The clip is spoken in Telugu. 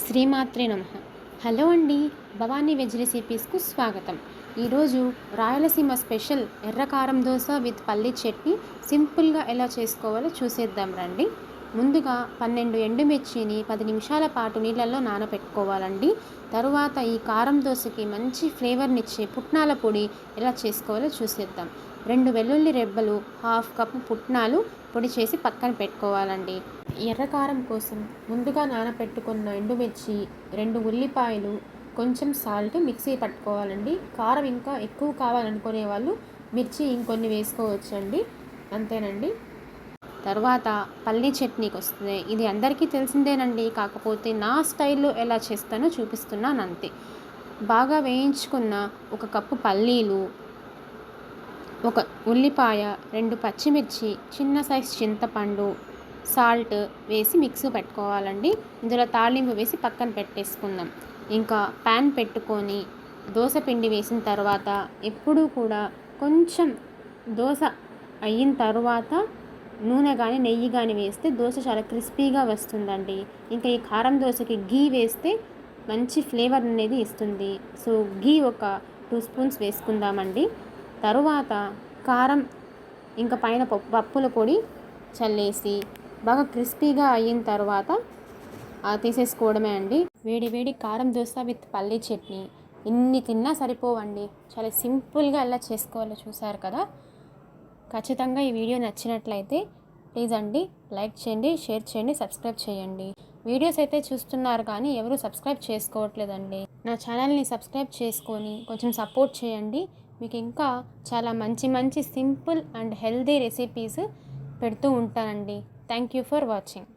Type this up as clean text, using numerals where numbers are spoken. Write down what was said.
శ్రీమాత్రే నమః. హలో అండి, భవానీ వెజ్ రెసిపీస్కు స్వాగతం. ఈరోజు రాయలసీమ స్పెషల్ ఎర్రకారం దోశ విత్ పల్లీ చట్నీ సింపుల్గా ఎలా చేసుకోవాలో చూసేద్దాం రండి. ముందుగా 12 ఎండుమిర్చిని 10 నిమిషాల పాటు నీళ్ళల్లో నానబెట్టుకోవాలండి. తరువాత ఈ కారం దోశకి మంచి ఫ్లేవర్నిచ్చే పుట్నాల పొడి ఎలా చేసుకోవాలో చూసేద్దాం. 2 వెల్లుల్లి రెబ్బలు, 1/2 కప్పు పుట్నాలు పొడి చేసి పక్కన పెట్టుకోవాలండి. ఎర్రకారం కోసం ముందుగా నానబెట్టుకున్న ఎండుమిర్చి, 2 ఉల్లిపాయలు, కొంచెం సాల్ట్ మిక్సీ పట్టుకోవాలండి. కారం ఇంకా ఎక్కువ కావాలనుకునే వాళ్ళు మిర్చి ఇంకొన్ని వేసుకోవచ్చండి. అంతేనండి. తర్వాత పల్లీ చట్నీకి వస్తుంది. ఇది అందరికీ తెలిసిందేనండి, కాకపోతే నా స్టైల్లో ఎలా చేస్తానో చూపిస్తున్నాను అంతే. బాగా వేయించుకున్న 1 కప్పు పల్లీలు, 1 ఉల్లిపాయ, 2 పచ్చిమిర్చి, చిన్న సైజ్ చింతపండు, సాల్ట్ వేసి మిక్సీ పెట్టుకోవాలండి. ఇందులో తాళింపు వేసి పక్కన పెట్టేసుకుందాం. ఇంకా ప్యాన్ పెట్టుకొని దోశ పిండి వేసిన తర్వాత ఎప్పుడూ కూడా కొంచెం దోశ అయిన తర్వాత నూనె కానీ నెయ్యి కానీ వేస్తే దోశ చాలా క్రిస్పీగా వస్తుందండి. ఇంకా ఈ కారం దోశకి గీ వేస్తే మంచి ఫ్లేవర్ అనేది ఇస్తుంది. సో గీ ఒక 2 స్పూన్స్ వేసుకుందామండి. తరువాత కారం ఇంకా పైన పప్పుల పొడి చల్లేసి బాగా క్రిస్పీగా అయిన తర్వాత తీసేసుకోవడమే అండి. వేడి వేడి కారం దోశ విత్ పల్లీ చట్నీ ఇన్ని తిన్నా సరిపోవండి. చాలా సింపుల్గా ఎలా చేసుకోవాలో చూసారు కదా. ఖచ్చితంగా ఈ వీడియో నచ్చినట్లయితే ప్లీజ్ అండి లైక్ చేయండి, షేర్ చేయండి, సబ్స్క్రైబ్ చేయండి. వీడియోస్ అయితే చూస్తున్నారు కానీ ఎవరు సబ్స్క్రైబ్ చేసుకోవట్లేదండి. నా ఛానల్ని సబ్స్క్రైబ్ చేసుకొని కొంచెం సపోర్ట్ చేయండి. మీకు ఇంకా చాలా మంచి సింపుల్ అండ్ హెల్దీ రెసిపీస్ పెడుతూ ఉంటానండి. Thank you for watching.